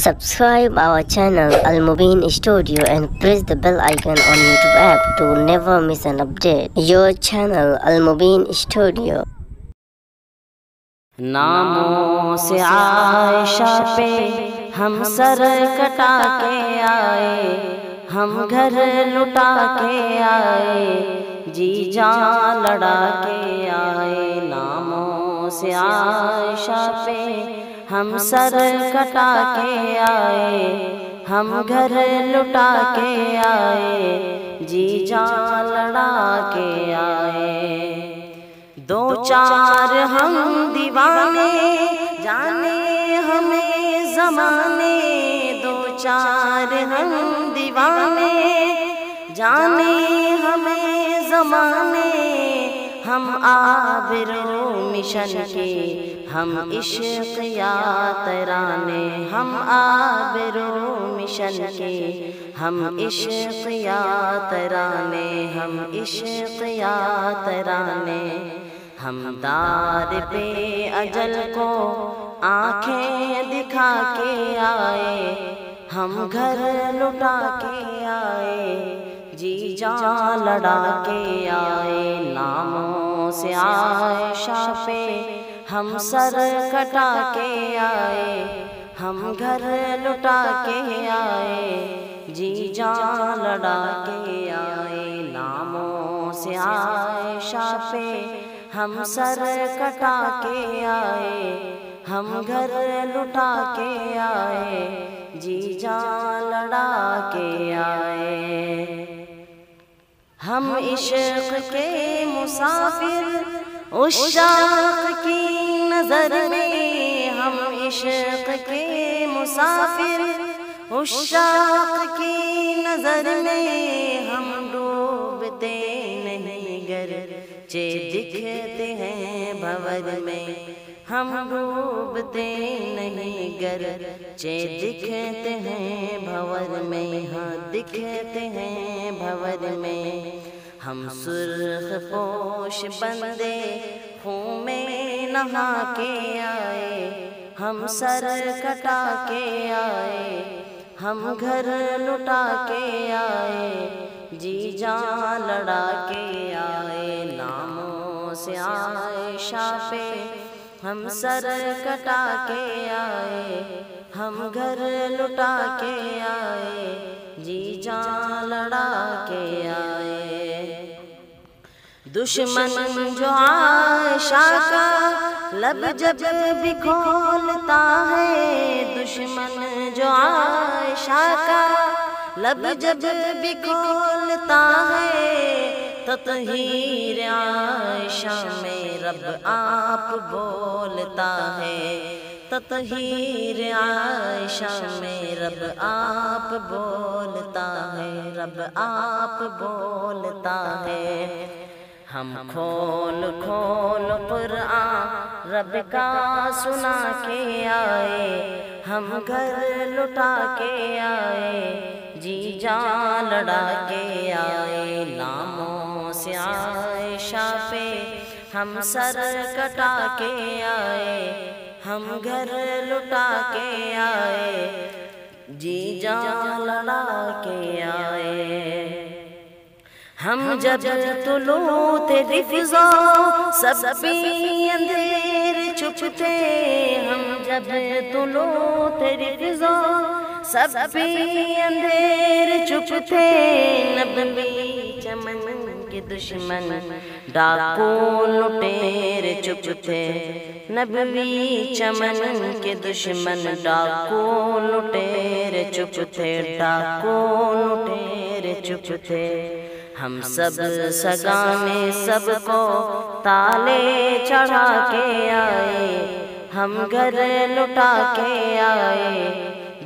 Subscribe our channel Al Mubin Studio and press the bell icon on YouTube app to never miss an update. Your channel Al Mubin Studio. ناموں سے عائشہ پہ ہم سر کٹا کے آئے، ہم گھر لٹا کے آئے، جی جان لڑا کے آئے۔ ناموں سے عائشہ پہ ہم سر کٹا کے آئے، ہم گھر لٹا کے آئے، جی جان لڑا کے آئے۔ دو چار ہم دیوانے جانے ہمیں زمانے، دو چار ہم دیوانے جانے ہمیں زمانے، ہم آبرو مشن کے ہم عشق یا ترانے، ہم آبرو مشن کے ہم عشق یا ترانے، ہم عشق یا ترانے۔ ہم دار پہ اجل کو آنکھیں دکھا کے آئے، ہم گھر لٹا کے آئے، جی جان لڑا کے آئے۔ ناموں سے عائشہ پہ ہم سر کٹا کے آئے، ہم گھر لٹا کے آئے، جی جان لڑا کے آئے۔ ناموں سے عائشہ پہ ہم سر کٹا کے آئے، ہم گھر لٹا کے آئے، جی جان لڑا کے آئے۔ ہم عشق کے مسافر عشاق کی نظر میں، ہم عشق کے مسافر عشاق کی نظر میں، ہم ڈوبتے نہیں گرچہ دکھتے ہیں بھور میں، ہم ڈوبتے نہیں گرچہ دکھتے ہیں بھور میں، ہاں دکھتے ہیں بھور میں۔ ہم سرخ پوش بندے خون میں نہا کے آئے، ہم سر کٹا کے آئے، ہم گھر لٹا کے آئے، جی جان لڑا کے آئے۔ ناموں سے عائشہ پہ ہم سر کٹا کے آئے، ہم گھر لٹا کے آئے، جی جان لڑا کے آئے۔ دشمن جو عائشہ کا لب جب بھی کھولتا ہے، دشمن جو عائشہ کا لب جب بھی کھولتا ہے، تطہیر عائشہ میں رب آپ بولتا ہے، تطہیر عائشہ میں رب آپ بولتا ہے، رب آپ بولتا ہے۔ ہم کھول کھول قرآن رب کا سنا کے آئے، ہم گھر لٹا کے آئے، جی جان لڑا کے آئے۔ ناموں سے عائشہ پہ ہم سر کٹا کے آئے، ہم گھر لٹا کے آئے، جی جان لڑا کے آئے۔ ہم جب طلوع تھے رفضا سب بھی اندھیر چپ تھے، ہم جب طلوع تھے رفضا سب بھی اندھیر چپ تھے، نبوی چمن کے دشمن ڈاکو لٹیر چپ تھے، نبوی چمن کے دشمن ڈاکو لٹیر چپ تھے، ڈاکو لٹیر چپ تھے۔ ہم سب سگانے سب کو تالے چڑھا کے آئے، ہم گھر لٹا کے آئے،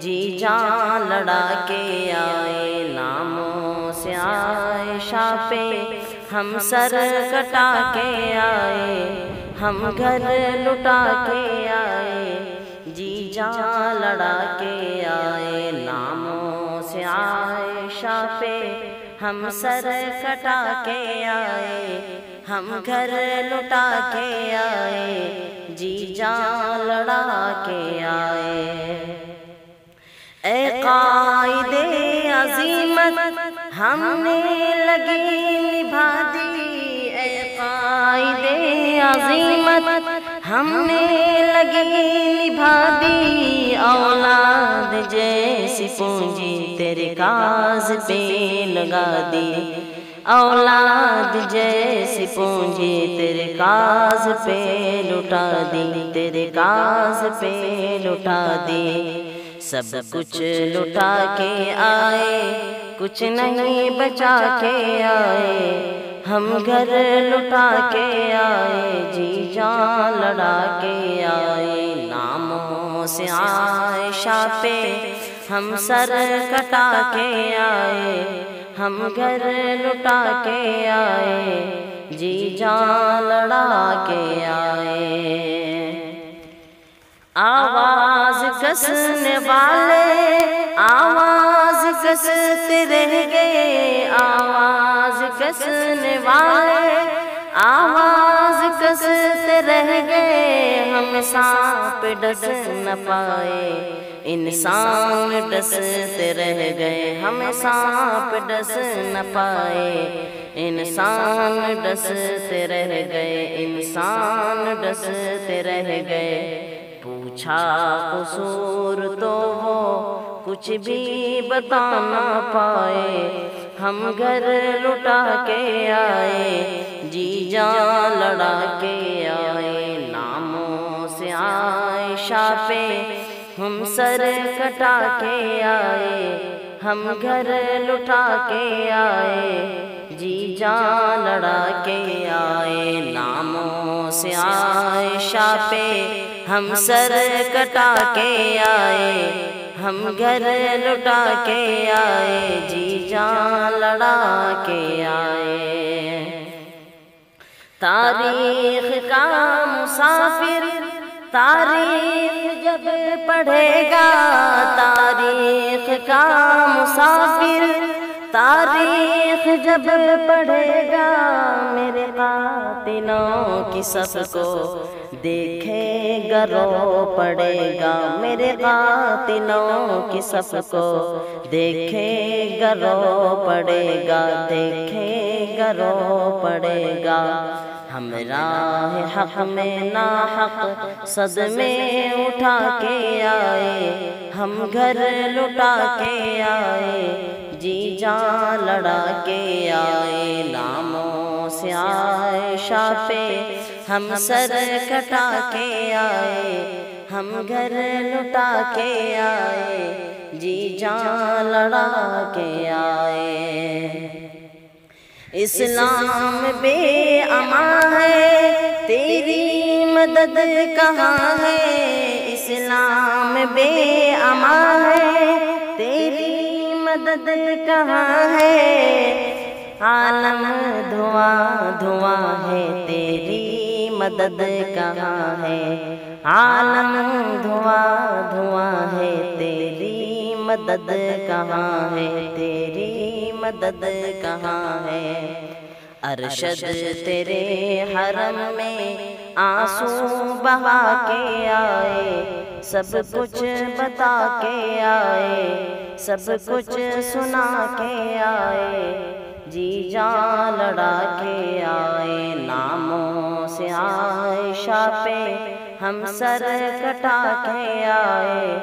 جی جان لڑا کے آئے۔ ناموں سے عائشہ پہ ہم سر کٹا کے آئے، ہم گھر لٹا کے آئے، جی جان لڑا کے آئے۔ ناموں سے عائشہ پہ ہم سر کٹا کے آئے، ہم گھر لٹا کے آئے، جی جان لڑا کے آئے۔ عظیمت ہم نے لگی نبھا دی، اے قائد عظیمت ہم نے لگی نبھا دی، اولاد جیسی پونجی تیرے کاز پہ لگا دی، اولاد جیسی پونجی تیرے کاز پہ لٹا دی، تیرے کاز پہ لٹا دی، سب کچھ لٹا کے آئے کچھ نہیں بچا کے آئے، ہم گھر لٹا کے آئے جی جان لڑا کے آئے، ناموں سے عائشہ پہ ہم سر کٹا کے آئے، ہم گھر لٹا کے آئے جی جان لڑا کے آئے، آواز کسنے والے آواز کستے رہ گئے، آواز کسنے والے آواز کستے رہ گئے، ہم سانپ ڈس نہ پائے انسان ڈستے رہ گئے، ہم سانپ ڈس نہ پائے انسان ڈستے رہ گئے، انسان ڈستے رہ گئے، پوچھا قصور تو وہ کچھ بھی بتا نہ پائے، ہم گھر لٹا کے آئے جی جان لڑا کے آئے، ناموں سے عائشہ پہ ہم سر کٹا کے آئے، ہم گھر لٹا کے آئے جی جان لڑا کے آئے، ناموں سے عائشہ پہ ہم سر کٹا کے آئے، ہم گھر لٹا کے آئے جی جان لڑا کے آئے، تاریخ کا مسافر تاریخ جب پڑھے گا، تاریخ کا مسافر تاریخ جب پڑھے گا، میرے قاتلوں کی سب کو دیکھے گا رو پڑے گا، میرے قاتلوں کی سب کو دیکھے گا رو پڑے گا، دیکھے گا رو پڑے گا، ہم راہ حق میں ناحق صدمے اٹھا کے آئے، ہم گھر لٹا کے آئے جی جان لڑا کے آئے، ناموں سے عائشہ پہ ہم سر کٹا کے آئے، ہم گھر لٹا کے آئے جی جان لڑا کے آئے، اسلام بے امان ہے تیری مدد کہاں ہے، اسلام بے امان ہے تیری مدد کہاں ہے، عالم دھواں دھواں ہے تیری مدد کہاں ہے، عالم دھواں دھواں ہے تیری مدد کہاں ہے، تیری مدد کہاں ہے، ارشد تیرے حرم میں آنسو بہا کے آئے، سب کچھ بتا کے آئے، سب کچھ سنا کے آئے جی جان لڑا کے آئے، ناموں سے عائشہ پہ ہم سر کٹا کے آئے،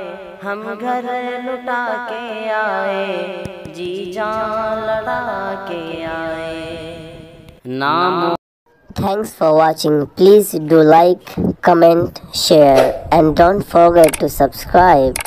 ہم گھر لٹا کے آئے جی جان لڑا کے آئے، ناموں۔ Thanks for watching. Please do like, comment, share and don't forget to subscribe.